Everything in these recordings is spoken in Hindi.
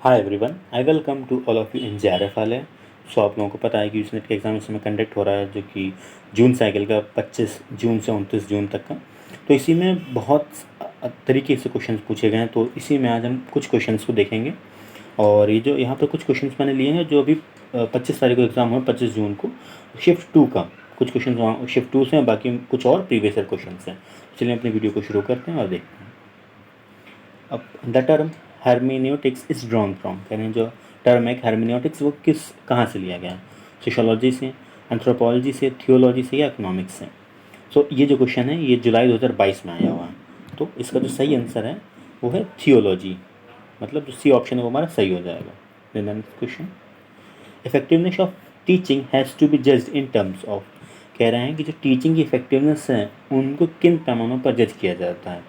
Hi everyone, I welcome to all of you in JRF वाले। सो आप लोगों को पता है कि यूसनेट का एग्ज़ाम इस समय कंडक्ट हो रहा है, जो कि जून साइकिल का 25 जून से 29 जून तक का। तो इसी में बहुत तरीके से क्वेश्चंस पूछे गए हैं, तो इसी में आज हम कुछ क्वेश्चंस को देखेंगे। और ये जो यहाँ पर कुछ क्वेश्चंस मैंने लिए हैं, जो अभी 25 तारीख को एग्ज़ाम हुआ, 25 जून को शिफ्ट 2 का कुछ क्वेश्चन वहाँ शिफ्ट 2 से हैं, बाकी कुछ और प्रीवियस ईयर क्वेश्चन हैं। चलिए अपनी वीडियो को शुरू करते हैं और देखते हैं। अब the term hermeneutics is drawn from, कह रहे हैं जो टर्म है hermeneutics वो कहाँ से लिया गया है? सोशोलॉजी से, एंथ्रोपोलॉजी से, थियोलॉजी से या इकोनॉमिक्स से? सो ये जो क्वेश्चन है ये जुलाई 2022 में आया हुआ है। तो इसका जो सही आंसर है वो है थियोलॉजी, मतलब जो सी ऑप्शन है वो हमारा सही हो जाएगा। Then next question, effectiveness of teaching has to be judged in terms of, कह रहे हैं कि जो टीचिंग की इफेक्टिवनेस है उनको किन पैमानों पर जज किया जाता है?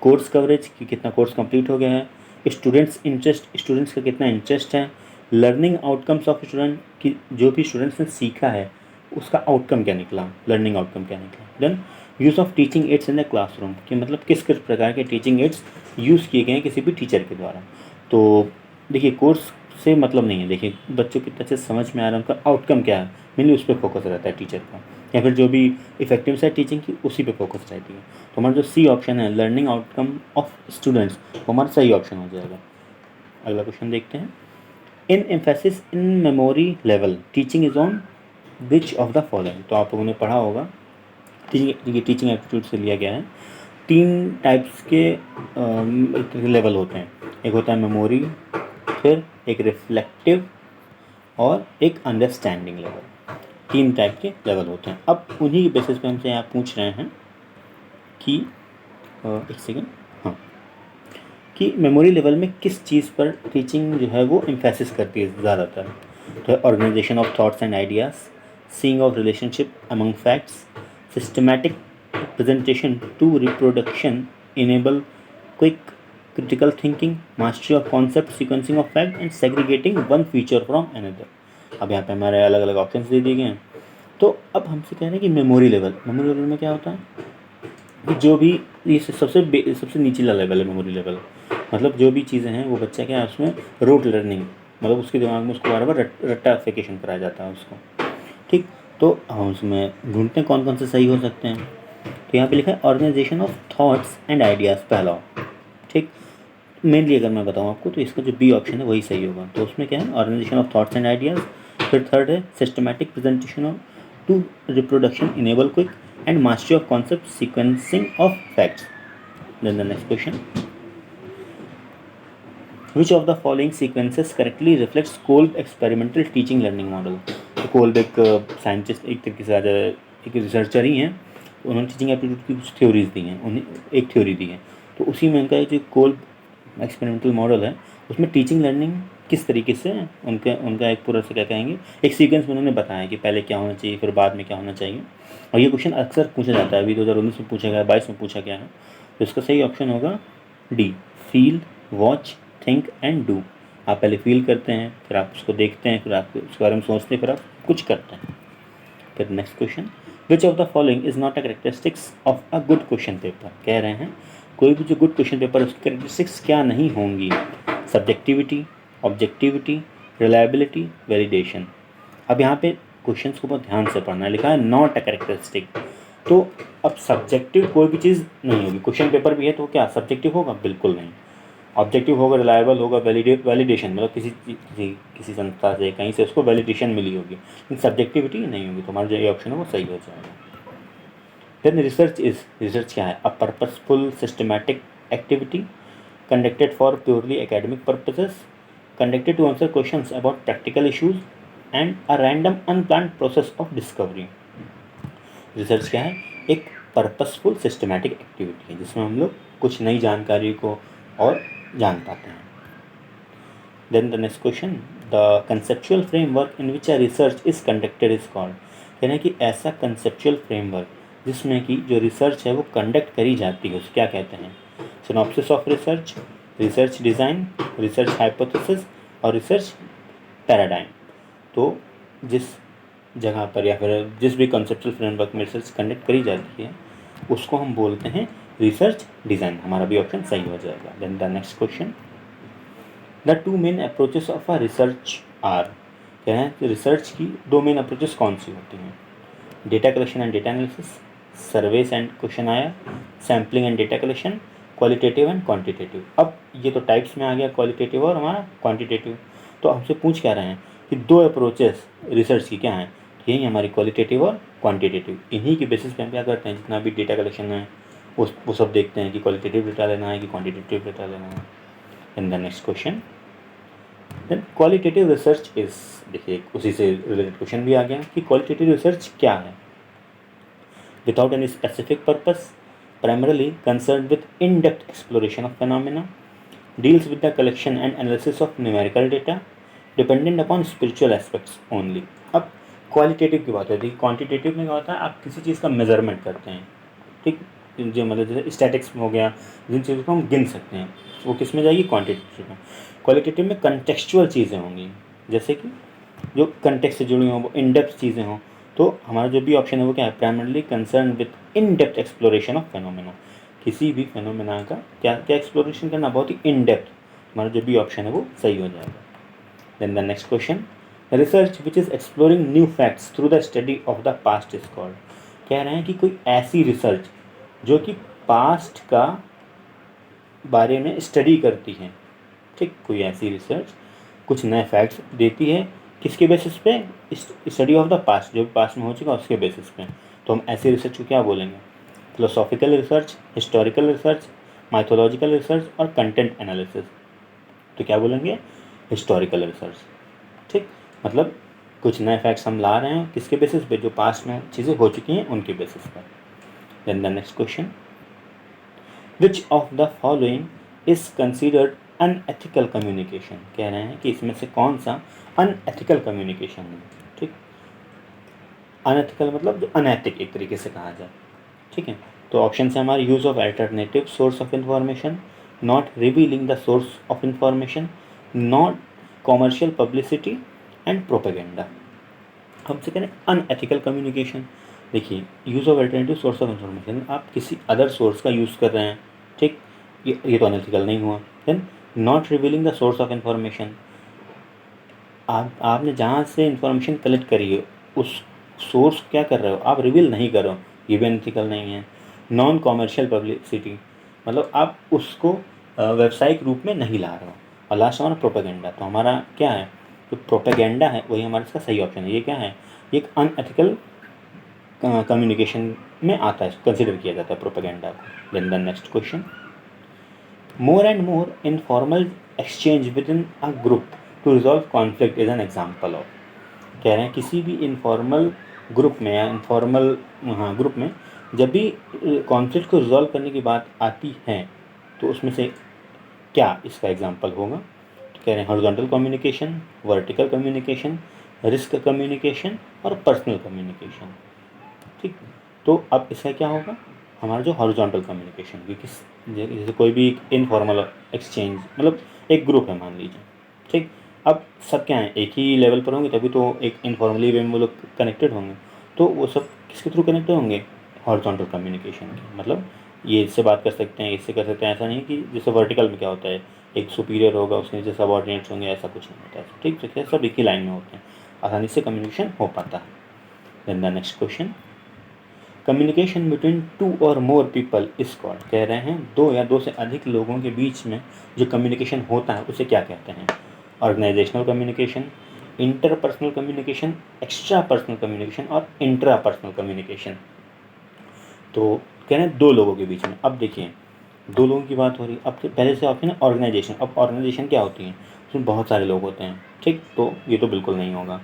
कोर्स कवरेज कि कितना कोर्स कंप्लीट हो गया है, स्टूडेंट्स का कितना इंटरेस्ट है, लर्निंग आउटकम्स ऑफ स्टूडेंट कि जो भी स्टूडेंट्स ने सीखा है उसका आउटकम क्या निकला, लर्निंग आउटकम क्या निकला। Then use of teaching aids in the classroom कि मतलब किस किस प्रकार के टीचिंग एड्स यूज़ किए गए हैं किसी भी टीचर के द्वारा। तो देखिए कोर्स से मतलब नहीं है, देखिए बच्चों की कितना अच्छे समझ में आ रहा है, उनका आउटकम क्या है, मेनली उस पर फोकस रहता है टीचर का, या फिर जो भी इफेक्टिव है टीचिंग की उसी पे फोकस रहती है। तो हमारा जो सी ऑप्शन है लर्निंग आउटकम ऑफ स्टूडेंट्स वो हमारा सही ऑप्शन हो जाएगा। अगला क्वेश्चन देखते हैं, in emphasis in memory level teaching is on which of the following. तो आप लोगों ने पढ़ा होगा, टीचिंग एप्टीट्यूड से लिया गया है। 3 टाइप्स के लेवल होते हैं, एक होता है मेमोरी, फिर एक रिफ्लेक्टिव और एक अंडरस्टैंडिंग लेवल। 3 टाइप के लेवल होते हैं। अब उन्हीं के बेसिस पे हमसे यहाँ पूछ रहे हैं कि एक सेकेंड, हाँ, कि मेमोरी लेवल में किस चीज़ पर टीचिंग जो है वो एम्फेसिस करती है ज़्यादातर। तो organisation of thoughts and ideas, seeing of relationship among facts, systematic presentation to reproduction enable quick critical thinking, mastery of concept, sequencing of fact and segregating one feature from another. अब यहाँ पे हमारे अलग अलग ऑप्शंस दे दिए गए हैं। तो अब हमसे कह रहे हैं कि मेमोरी लेवल में क्या होता है कि जो भी ये सबसे निचला लेवल है मेमोरी लेवल, मतलब जो भी चीज़ें हैं वो बच्चा क्या है उसमें रोट लर्निंग, मतलब उसके दिमाग में उसको बार बार रट्टाफिकेशन कराया जाता है उसको। ठीक, तो हम उसमें ढूंढते हैं कौन कौन से सही हो सकते हैं। तो यहाँ पे लिखा है organisation of thoughts and ideas पहला। ठीक, मेनली अगर मैं बताऊँ आपको तो इसका जो बी ऑप्शन है वही सही होगा। तो उसमें क्या है organisation of thoughts and ideas, फिर थर्ड है systematic presentation of to reproduction enable quick and mastery of concept sequencing of facts. Then the next question, which of the following sequences correctly reflects Kolb experimental teaching learning model. तो कोल्ब एक साइंटिस्ट, एक तरीके से एक रिसर्चर ही हैं, उन्होंने टीचिंग एप्टीट्यूड की कुछ थ्योरीज दी हैं, उन्हें एक थ्योरी दी है। तो उसी में उनका जो कोल्ब एक्सपेरिमेंटल मॉडल है उसमें टीचिंग लर्निंग किस तरीके से उनका एक पूरा से क्या कहेंगे एक सीक्वेंस में उन्होंने बताया कि पहले क्या होना चाहिए फिर बाद में क्या होना चाहिए। और ये क्वेश्चन अक्सर पूछा जाता है, अभी 2019 में पूछा गया, 22 में पूछा गया है। तो इसका सही ऑप्शन होगा D, feel, watch, think and do. आप पहले फील करते हैं, फिर आप उसको देखते हैं, फिर आप उसके बारे में सोचते हैं, फिर आप कुछ करते हैं। फिर next question, which of the following is not a characteristics of a good question paper. कह रहे हैं कोई भी जो गुड क्वेश्चन पेपर है उसकी कैरेक्टरिस्टिक्स क्या नहीं होंगी? Subjectivity, objectivity, reliability, validation. अब यहाँ पे क्वेश्चंस को बहुत ध्यान से पढ़ना है, लिखा है नॉट अ कैरेक्टरिस्टिक। तो अब सब्जेक्टिव कोई भी चीज़ नहीं होगी, क्वेश्चन पेपर भी है तो क्या सब्जेक्टिव होगा? बिल्कुल नहीं। ऑब्जेक्टिव होगा, रिलायबल होगा, वैलिडेशन मतलब किसी संस्था से कहीं से उसको वैलिडेशन मिली होगी, लेकिन सब्जेक्टिविटी नहीं होगी। तो हमारा जो ये ऑप्शन है वो सही हो जाएगा। देन रिसर्च क्या है? A purposeful systematic activity conducted for purely academic purposes, conducted to answer questions about practical issues and a random unplanned process of discovery. Research क्या है? एक पर्पसफुल सिस्टमैटिक एक्टिविटी है जिसमें हम लोग कुछ नई जानकारी को और जान पाते हैं। Then the next question, the conceptual framework in which a research is conducted is called. यानी कि ऐसा कंसेप्चुअल फ्रेमवर्क जिसमें कि जो रिसर्च है वो कंडक्ट करी जाती है उसे क्या कहते हैं? Synopsis of research, research design, research hypothesis और रिसर्च पैराडाइम। तो जिस जगह पर या फिर जिस भी कंसेप्चुअल फ्रेमवर्क में रिसर्च कंडक्ट करी जाती है उसको हम बोलते हैं रिसर्च डिज़ाइन। हमारा भी ऑप्शन सही हो जाएगा। Then the next question, the two main approaches of a research are, कह रहे हैं कि रिसर्च की दो मेन अप्रोचेस कौन सी होती हैं? Data collection and data analysis, surveys and questionnaire, sampling and data collection, qualitative and quantitative. अब ये तो टाइप्स में आ गया क्वालिटेटिव और हमारा क्वांटिटेटिव। तो हमसे पूछ क्या रहे हैं कि दो अप्रोचेस रिसर्च की क्या हैं? यही हमारी क्वालिटेटिव और क्वांटिटेटिव। इन्हीं के बेसिस पे हम क्या करते हैं, जितना भी डेटा कलेक्शन है वो सब देखते हैं कि क्वालिटेटिव डेटा लेना है कि क्वांटिटेटिव डेटा लेना है। And the next question, then qualitative research is, देखिए उसी से रिलेटेड क्वेश्चन भी आ गया कि क्वालिटेटिव रिसर्च क्या है? Without any specific purpose, primarily concerned with in-depth exploration of phenomena, deals with the collection and analysis of numerical data, dependent upon spiritual aspects only। अब क्वालिटेटिव की बात होती है, क्वांटिटेटिव में क्या होता है, आप किसी चीज़ का मेजरमेंट करते हैं, ठीक, जो मतलब जैसे स्टैटिक्स में हो गया, जिन चीज़ों को हम गिन सकते हैं वो किस में जाएगी, क्वांटिटेटिव में। क्वालिटेटिव में कंटेक्चुअल चीज़ें होंगी, जैसे कि जो कंटेक्स्ट से जुड़ी हों, वो इन डेप्थ चीज़ें हों। तो हमारा जो भी ऑप्शन है वो क्या है, primarily concern with in depth exploration of phenomena. किसी भी फेनोमेना का क्या क्या एक्सप्लोरेशन करना, बहुत ही इन डेप्थ। हमारा जो भी ऑप्शन है वो सही हो जाएगा। Then the next question, research which is exploring new facts through the study of the past is called. कह रहे हैं कि कोई ऐसी रिसर्च जो कि पास्ट का बारे में स्टडी करती है, ठीक, कोई ऐसी रिसर्च कुछ नए फैक्ट्स देती है, किसके बेसिस पे, स्टडी ऑफ द पास्ट, जो पास्ट में हो चुका उसके बेसिस पे। तो हम ऐसी रिसर्च को क्या बोलेंगे, philosophical research, historical research, mythological research और कंटेंट एनालिसिस। तो क्या बोलेंगे, हिस्टोरिकल रिसर्च, ठीक, मतलब कुछ नए फैक्ट्स हम ला रहे हैं किसके बेसिस पे, जो पास्ट में चीज़ें हो चुकी हैं उनके बेसिस पर। Then the next question, which of the following is considered unethical communication. कह रहे हैं कि इसमें से कौन सा अनएथिकल कम्युनिकेशन है, ठीक, अनएथिकल मतलब जो अनैतिक एक तरीके से कहा जाए, ठीक है। तो ऑप्शन है हमारे, use of alternative source of information, not revealing the source of information, not commercial publicity and propaganda. हमसे कह रहे हैं अनएथिकल कम्युनिकेशन। देखिए, use of alternative source of information, आप किसी अदर सोर्स का यूज़ कर रहे हैं, ठीक, ये तो अनएथिकल नहीं हुआ। Then not revealing the source of information, आपने जहाँ से इंफॉर्मेशन कलेक्ट करी है उस सोर्स क्या कर रहे हो, आप रिवील नहीं कर रहे हो, ये भी अनएथिकल नहीं है। नॉन कॉमर्शियल पब्लिसिटी, मतलब आप उसको व्यावसायिक रूप में नहीं ला रहे हो। और लास्ट हमारा प्रोपेगेंडा, तो हमारा क्या है, जो प्रोपेगेंडा है वही हमारा इसका सही ऑप्शन है। ये क्या है, ये एक अनएथिकल कम्युनिकेशन में आता है, कंसिडर किया जाता है प्रोपेगेंडा को। Then the next question, more and more informal exchange within a group to resolve conflict is an example of. कह रहे हैं किसी भी इनफॉर्मल ग्रुप में या इनफॉर्मल ग्रुप में जब भी कॉन्फ्लिक्ट को रिजॉल्व करने की बात आती है तो उसमें से क्या इसका एग्जाम्पल होगा। तो कह रहे हैं horizontal communication, vertical communication, risk communication और पर्सनल कम्युनिकेशन, ठीक। तो अब इसका क्या होगा, हमारा जो हॉरिजॉन्टल कम्युनिकेशन, क्योंकि जैसे कोई भी इनफॉर्मल एक्सचेंज, मतलब एक ग्रुप है मान लीजिए, ठीक, अब सब क्या है, एक ही लेवल पर होंगे तभी तो एक इनफॉर्मली वे में वो लोग कनेक्टेड होंगे। तो वो सब किसके थ्रू कनेक्टेड होंगे, हॉरिजॉन्टल कम्युनिकेशन के। मतलब ये इससे बात कर सकते हैं, इससे कर सकते हैं, ऐसा नहीं कि जैसे वर्टिकल में क्या होता है, एक सुपीरियर होगा उसके नीचे सबऑर्डिनेट्स होंगे, ऐसा कुछ नहीं होता है, ठीक, तो क्या सब एक ही लाइन में होते हैं, आसानी से कम्युनिकेशन हो पाता है। Then the next question, communication between two और मोर पीपल इज कॉल्ड। कह रहे हैं दो या दो से अधिक लोगों के बीच में जो कम्युनिकेशन होता है उसे क्या कहते हैं। Organisational communication, interpersonal communication, extrapersonal communication और इंट्रा पर्सनल कम्युनिकेशन। तो कह रहे हैं दो लोगों के बीच में। अब देखिए, दो लोगों की बात हो रही है, अब पहले से ऑप्शन है ऑर्गेनाइजेशन। अब ऑर्गेनाइजेशन क्या होती है, उसमें बहुत सारे लोग होते हैं, ठीक, तो ये तो बिल्कुल नहीं होगा।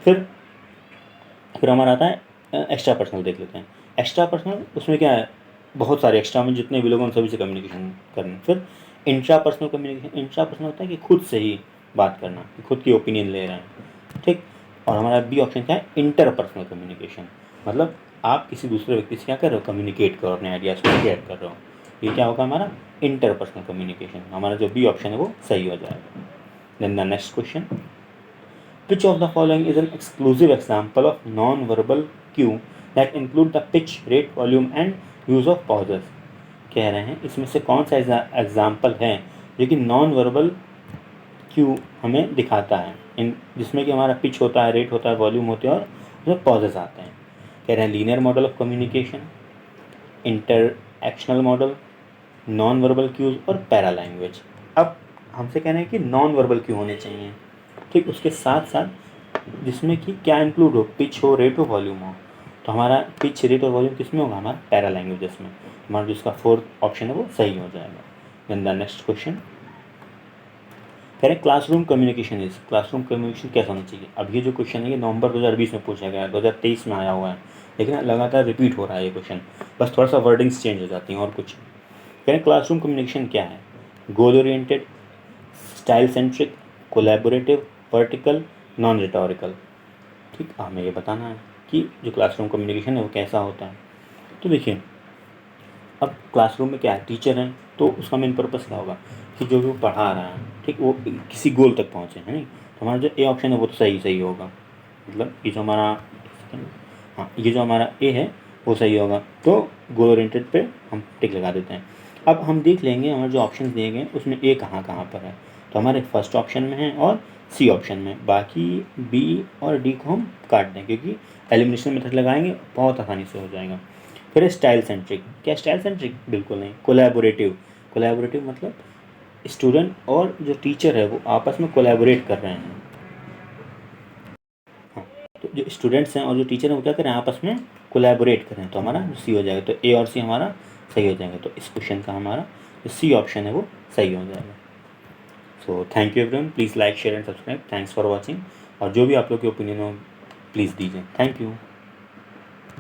फिर हमारा आता है एक्स्ट्रा पर्सनल, देख लेते हैं। एक्स्ट्रा पर्सनल उसमें क्या है, बहुत सारे एक्स्ट्रा में जितने भी लोग हैं उन सभी से कम्युनिकेशन करना। फिर intra personal communication, intra personal होता है कि खुद से ही बात करना, कि खुद की ओपिनियन ले रहे हैं, ठीक। और हमारा बी ऑप्शन क्या है, इंटर पर्सनल कम्युनिकेशन, मतलब आप किसी दूसरे व्यक्ति से क्या कर रहे हो, कम्युनिकेट करो, अपने आइडियाज़ को शेयर कर रहे हो, ये क्या होगा हमारा इंटर पर्सनल कम्युनिकेशन। हमारा जो बी ऑप्शन है वो सही हो जाएगा। Then the next question, which of the following is an exclusive example of non-verbal cue that include the pitch, rate, volume and use of pauses। कह रहे हैं इसमें से कौन सा एग्जाम्पल है जो कि नॉन वर्बल क्यू हमें दिखाता है, इन जिसमें कि हमारा पिच होता है, रेट होता है, वॉल्यूम होते हैं और उसमें पॉजेस आते हैं। कह रहे हैं linear model of communication, interactional model, non verbal cues और पैरा लैंग्वेज। अब हमसे कह रहे हैं कि नॉन वर्बल क्यू होने चाहिए, ठीक, उसके साथ साथ जिसमें कि क्या इंक्लूड हो, पिच हो, रेट हो, वॉल्यूम हो। तो हमारा पिच, रेट और वॉल्यूम किस में होगा, हमारा पैरा लैंग्वेजेस में। हमारा जो इसका फोर्थ ऑप्शन है वो सही हो जाएगा। देन द नेक्स्ट क्वेश्चन कह रहे हैं classroom communication is, classroom communication कैसा होना चाहिए। अब ये जो क्वेश्चन है ये नवंबर 2020 में पूछा गया है, 2023 में आया हुआ है, लेकिन लगातार रिपीट हो रहा है ये क्वेश्चन, बस थोड़ा सा वर्डिंग्स चेंज हो जाती हैं और कुछ। कह रहे हैं क्लासरूम कम्युनिकेशन क्या है, goal oriented, style centric, collaborative, vertical, non rhetorical. ठीक, हमें ये बताना है कि जो क्लासरूम कम्युनिकेशन है वो कैसा होता है। तो देखिए, अब क्लासरूम में क्या है, टीचर हैं, तो उसका मेन पर्पस क्या होगा कि जो भी वो पढ़ा रहा है, ठीक, वो किसी गोल तक पहुँचे, है नहीं। तो हमारा जो ए ऑप्शन है वो तो सही होगा, मतलब ये जो हमारा, हाँ, ये जो हमारा ए है वो सही होगा। तो गोल ओरिएंटेड पे हम टिक लगा देते हैं। अब हम देख लेंगे हमारे जो ऑप्शन दिए गए हैं उसमें ए कहाँ कहाँ पर है। तो हमारे फर्स्ट ऑप्शन में है और सी ऑप्शन में, बाकी बी और डी को हम काट दें क्योंकि एलिमिनेशन मेथड लगाएंगे, बहुत आसानी से हो जाएगा। फिर स्टाइल सेंट्रिक, क्या स्टाइल सेंट्रिक, बिल्कुल नहीं। कोलैबोरेटिव, कोलैबोरेटिव मतलब स्टूडेंट और जो टीचर है वो आपस में कोलैबोरेट कर रहे हैं। हाँ, तो जो स्टूडेंट्स हैं और जो टीचर हैं वो क्या करें, आपस में कोलैबोरेट करें, तो हमारा सी हो जाएगा। तो ए और सी हमारा सही हो जाएगा। तो इस क्वेश्चन का हमारा जो सी ऑप्शन है वो सही हो जाएगा। So thank you everyone, please like share and subscribe, thanks for watching. और जो भी आप लोग के ओपिनियन हो प्लीज़ दीजिए। Thank you.